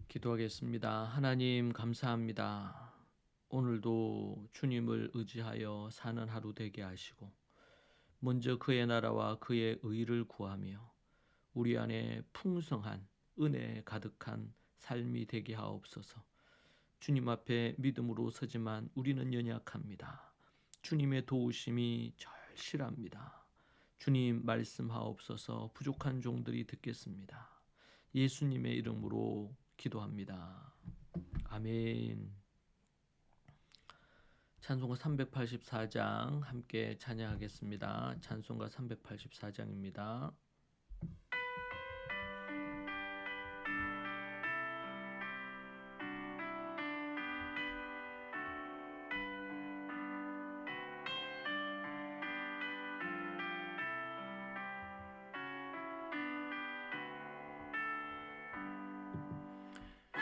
기도하겠습니다. 하나님 감사합니다. 오늘도 주님을 의지하여 사는 하루 되게 하시고 먼저 그의 나라와 그의 의를 구하며 우리 안에 풍성한 은혜 가득한 삶이 되게 하옵소서. 주님 앞에 믿음으로 서지만 우리는 연약합니다. 주님의 도우심이 절실합니다. 주님 말씀하옵소서. 부족한 종들이 듣겠습니다. 예수님의 이름으로 기도합니다. 아멘. 찬송가 384장 함께 찬양하겠습니다. 찬송가 384장입니다.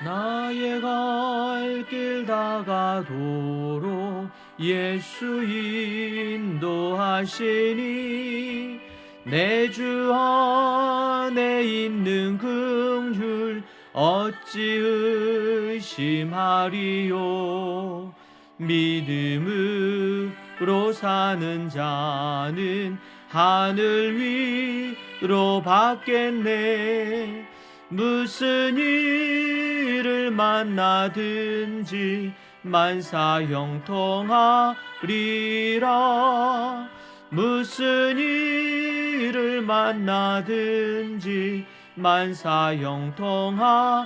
나의 갈 길 다가도록 예수 인도하시니 내 주 안에 있는 긍휼 어찌 의심하리요. 믿음으로 사는 자는 하늘 위로 받겠네. 무슨 일을 만나든지 만사 형통하리라. 무슨 일을 만나든지 만사 형통하리라.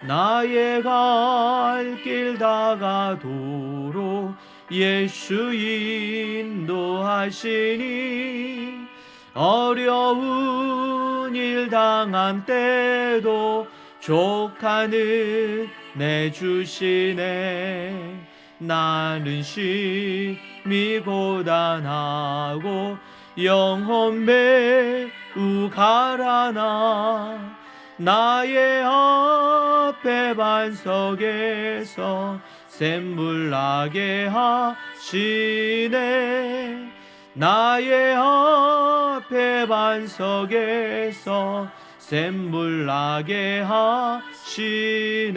나의 갈 길 다가도록 예수 인도하시니 어려운 일 당한 때도 족하는 내 주시네. 나는 심히 고단하고 영혼 매우 가라나 나의 앞에 반석에서 샘물 나게 하시네. 나의 앞에 반석에서 샘물 나게 하시네.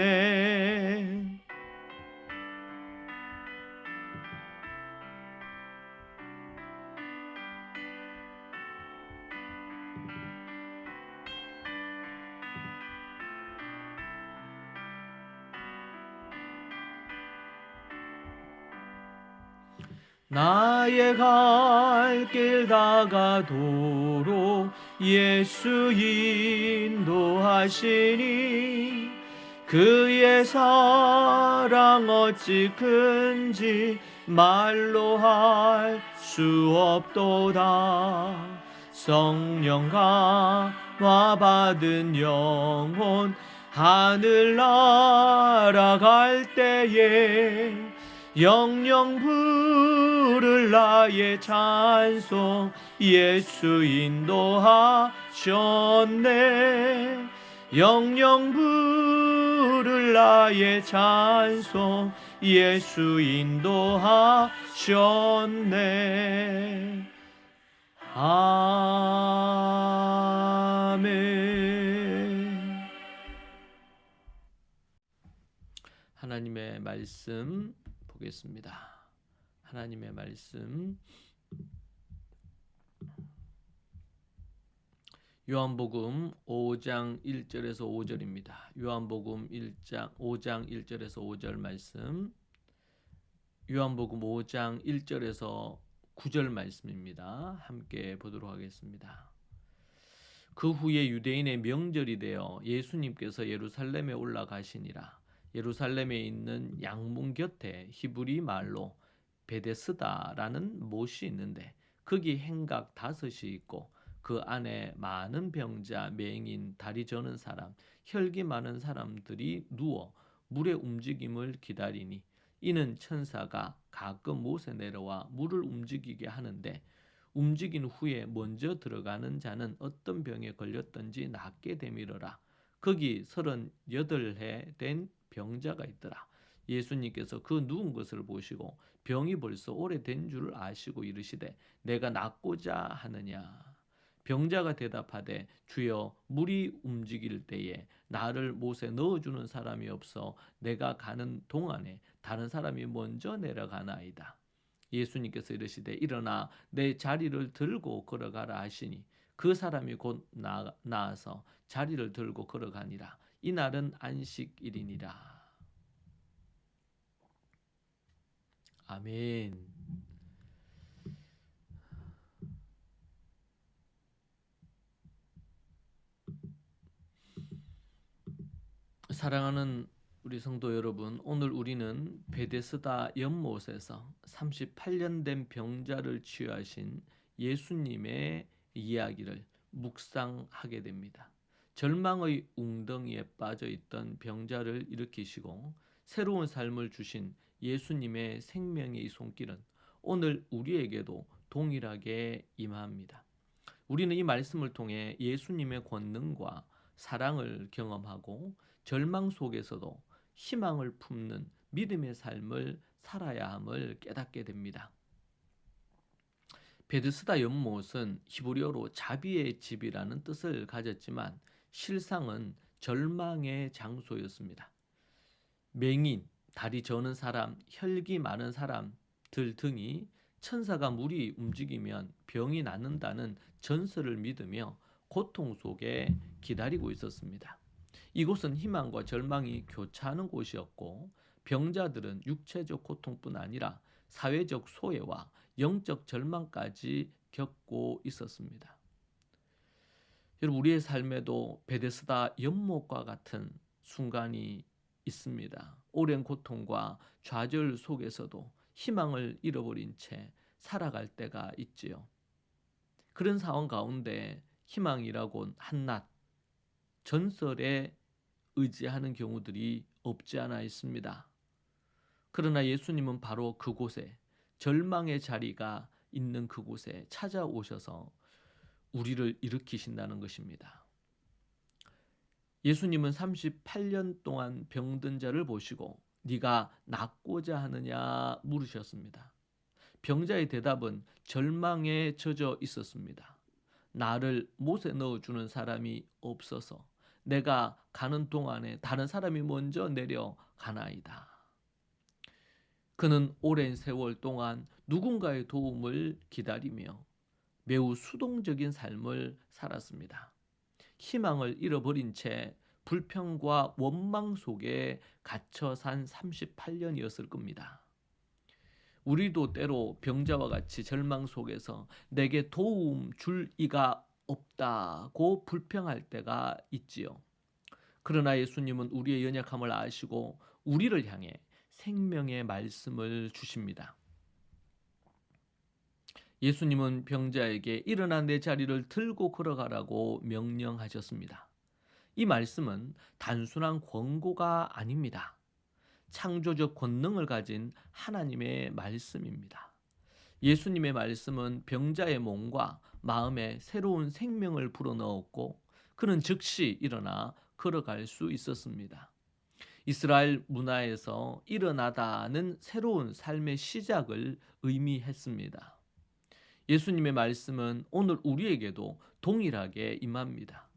나의 갈 길 다가도록 예수 인도하시니 그의 사랑 어찌 큰지 말로 할 수 없도다. 성령 감화 받은 영혼 하늘 날아갈 때에 영영 부를 나의 찬송 예수 인도하셨네. 영영 부를 나의 찬송 예수 인도하셨네. 아멘. 하나님의 말씀 보겠습니다. 하나님의 말씀 요한복음 5장 1절에서 5절입니다. 요한복음 5장 1절에서 5절 말씀, 요한복음 5장 1절에서 9절 말씀입니다. 함께 보도록 하겠습니다. 그 후에 유대인의 명절이 되어 예수님께서 예루살렘에 올라가시니라. 예루살렘에 있는 양문 곁에 히브리 말로 베데스다라는 못이 있는데 거기 행각 5이 있고 그 안에 많은 병자, 맹인, 다리 저는 사람, 혈기 많은 사람들이 누워 물의 움직임을 기다리니 이는 천사가 가끔 못에 내려와 물을 움직이게 하는데 움직인 후에 먼저 들어가는 자는 어떤 병에 걸렸든지 낫게 되밀어라. 거기 38해 된 병자가 있더라. 예수님께서 그 누운 것을 보시고 병이 벌써 오래된 줄 아시고 이르시되 내가 낫고자 하느냐. 병자가 대답하되 주여 물이 움직일 때에 나를 못에 넣어주는 사람이 없어 내가 가는 동안에 다른 사람이 먼저 내려가나이다. 예수님께서 이르시되 일어나 내 자리를 들고 걸어가라 하시니 그 사람이 곧 나아서 자리를 들고 걸어가니라. 이날은 안식일이니라. 아멘. 사랑하는 우리 성도 여러분, 오늘 우리는 베데스다 연못에서 38년 된 병자를 치유하신 예수님의 이야기를 묵상하게 됩니다. 절망의 웅덩이에 빠져 있던 병자를 일으키시고 새로운 삶을 주신 예수님의 생명의 이 손길은 오늘 우리에게도 동일하게 임합니다. 우리는 이 말씀을 통해 예수님의 권능과 사랑을 경험하고 절망 속에서도 희망을 품는 믿음의 삶을 살아야 함을 깨닫게 됩니다. 베드스다 연못은 히브리어로 자비의 집이라는 뜻을 가졌지만 실상은 절망의 장소였습니다. 맹인, 다리 저는 사람, 혈기 많은 사람들 등이 천사가 물이 움직이면 병이 낫는다는 전설을 믿으며 고통 속에 기다리고 있었습니다. 이곳은 희망과 절망이 교차하는 곳이었고 병자들은 육체적 고통뿐 아니라 사회적 소외와 영적 절망까지 겪고 있었습니다. 여러분, 우리의 삶에도 베데스다 연못과 같은 순간이 있습니다. 오랜 고통과 좌절 속에서도 희망을 잃어버린 채 살아갈 때가 있지요. 그런 상황 가운데 희망이라곤 한낱 전설에 의지하는 경우들이 없지 않아 있습니다. 그러나 예수님은 바로 그곳에, 절망의 자리가 있는 그곳에 찾아오셔서 우리를 일으키신다는 것입니다. 예수님은 38년 동안 병든 자를 보시고 네가 낫고자 하느냐 물으셨습니다. 병자의 대답은 절망에 젖어 있었습니다. 나를 못에 넣어주는 사람이 없어서 내가 가는 동안에 다른 사람이 먼저 내려가나이다. 그는 오랜 세월 동안 누군가의 도움을 기다리며 매우 수동적인 삶을 살았습니다. 희망을 잃어버린 채 불평과 원망 속에 갇혀 산 38년이었을 겁니다. 우리도 때로 병자와 같이 절망 속에서 내게 도움 줄 이가 없다고 불평할 때가 있지요. 그러나 예수님은 우리의 연약함을 아시고 우리를 향해 생명의 말씀을 주십니다. 예수님은 병자에게 일어나 내 자리를 들고 걸어가라고 명령하셨습니다. 이 말씀은 단순한 권고가 아닙니다. 창조적 권능을 가진 하나님의 말씀입니다. 예수님의 말씀은 병자의 몸과 마음에 새로운 생명을 불어넣었고 그는 즉시 일어나 걸어갈 수 있었습니다. 이스라엘 문화에서 일어나다는 새로운 삶의 시작을 의미했습니다. 예수님의 말씀은 오늘 우리에게도 동일하게 임합니다.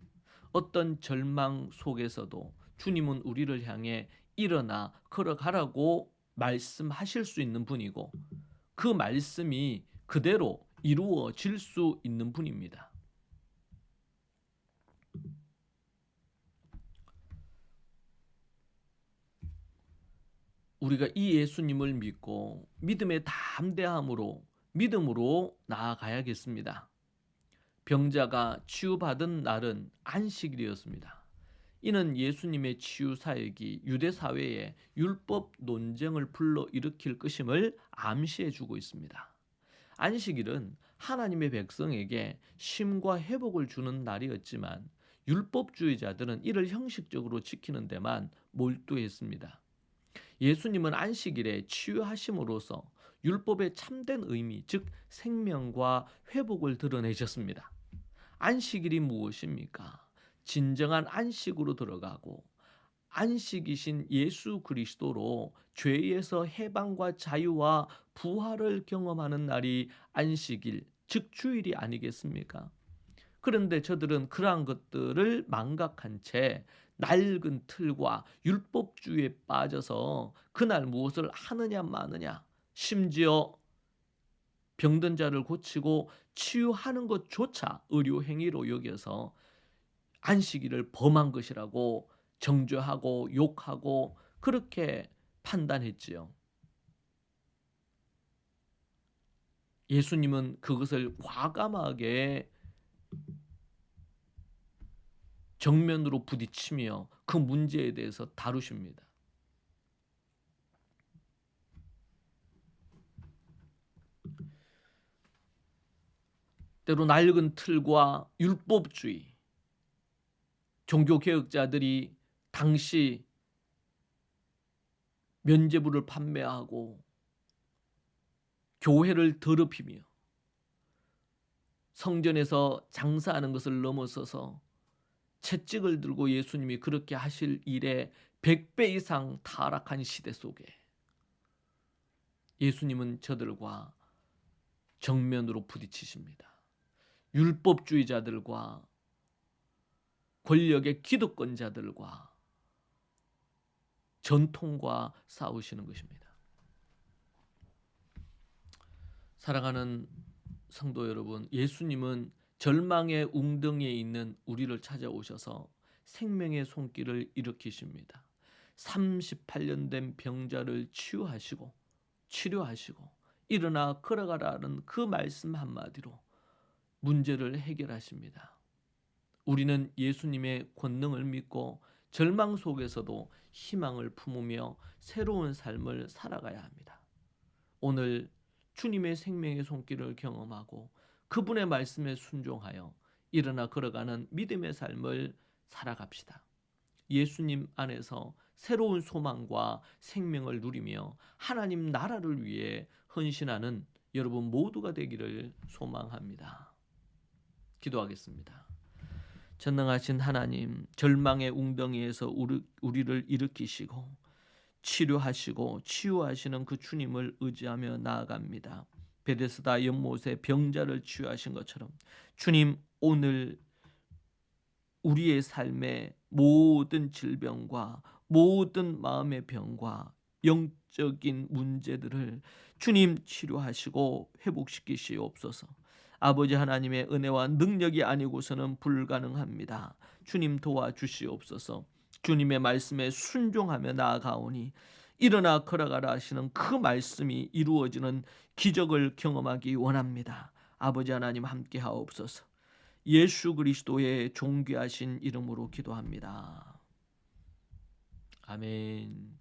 어떤 절망 속에서도 주님은 우리를 향해 일어나 걸어가라고 말씀하실 수 있는 분이고 그 말씀이 그대로 이루어질 수 있는 분입니다. 우리가 이 예수님을 믿고 믿음의 담대함으로 믿음으로 나아가야겠습니다. 병자가 치유받은 날은 안식일이었습니다. 이는 예수님의 치유 사역이 유대 사회에 율법 논쟁을 불러일으킬 것임을 암시해 주고 있습니다. 안식일은 하나님의 백성에게 쉼과 회복을 주는 날이었지만 율법주의자들은 이를 형식적으로 지키는 데만 몰두했습니다. 예수님은 안식일에 치유하심으로써 율법의 참된 의미, 즉 생명과 회복을 드러내셨습니다. 안식일이 무엇입니까? 진정한 안식으로 들어가고 안식이신 예수 그리스도로 죄에서 해방과 자유와 부활을 경험하는 날이 안식일, 즉 주일이 아니겠습니까? 그런데 저들은 그러한 것들을 망각한 채 낡은 틀과 율법주의에 빠져서 그날 무엇을 하느냐 마느냐, 심지어 병든 자를 고치고 치유하는 것조차 의료 행위로 여겨서 안식일을 범한 것이라고 정죄하고 욕하고 그렇게 판단했지요. 예수님은 그것을 과감하게 정면으로 부딪히며 그 문제에 대해서 다루십니다. 때로 낡은 틀과 율법주의, 종교개혁자들이 당시 면죄부를 판매하고 교회를 더럽히며 성전에서 장사하는 것을 넘어서서 채찍을 들고 예수님이 그렇게 하실 일에 100배 이상 타락한 시대 속에 예수님은 저들과 정면으로 부딪히십니다. 율법주의자들과 권력의 기득권자들과 전통과 싸우시는 것입니다. 사랑하는 성도 여러분, 예수님은 절망의 웅덩이에 있는 우리를 찾아오셔서 생명의 손길을 일으키십니다. 38년 된 병자를 치유하시고 치료하시고 일어나 걸어가라는 그 말씀 한마디로 문제를 해결하십니다. 우리는 예수님의 권능을 믿고 절망 속에서도 희망을 품으며 새로운 삶을 살아가야 합니다. 오늘 주님의 생명의 손길을 경험하고 그분의 말씀에 순종하여 일어나 걸어가는 믿음의 삶을 살아갑시다. 예수님 안에서 새로운 소망과 생명을 누리며 하나님 나라를 위해 헌신하는 여러분 모두가 되기를 소망합니다. 기도하겠습니다. 전능하신 하나님, 절망의 웅덩이에서 우리를 일으키시고 치료하시고 치유하시는 그 주님을 의지하며 나아갑니다. 베데스다 연못에 병자를 치유하신 것처럼 주님, 오늘 우리의 삶의 모든 질병과 모든 마음의 병과 영적인 문제들을 주님 치료하시고 회복시키시옵소서. 아버지 하나님의 은혜와 능력이 아니고서는 불가능합니다. 주님 도와주시옵소서. 주님의 말씀에 순종하며 나아가오니 일어나 걸어가라 하시는 그 말씀이 이루어지는 기적을 경험하기 원합니다. 아버지 하나님 함께 하옵소서. 예수 그리스도의 존귀하신 이름으로 기도합니다. 아멘.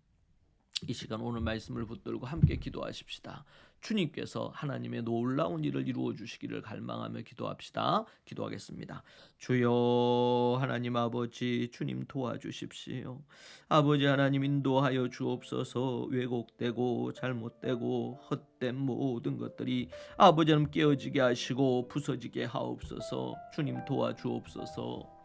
이 시간 오늘 말씀을 붙들고 함께 기도하십시다. 주님께서 하나님의 놀라운 일을 이루어 주시기를 갈망하며 기도합시다. 기도하겠습니다. 주여 하나님 아버지, 주님 도와주십시오. 아버지 하나님 인도하여 주옵소서. 왜곡되고 잘못되고 헛된 모든 것들이 아버지 하나님 깨어지게 하시고 부서지게 하옵소서. 주님 도와주옵소서.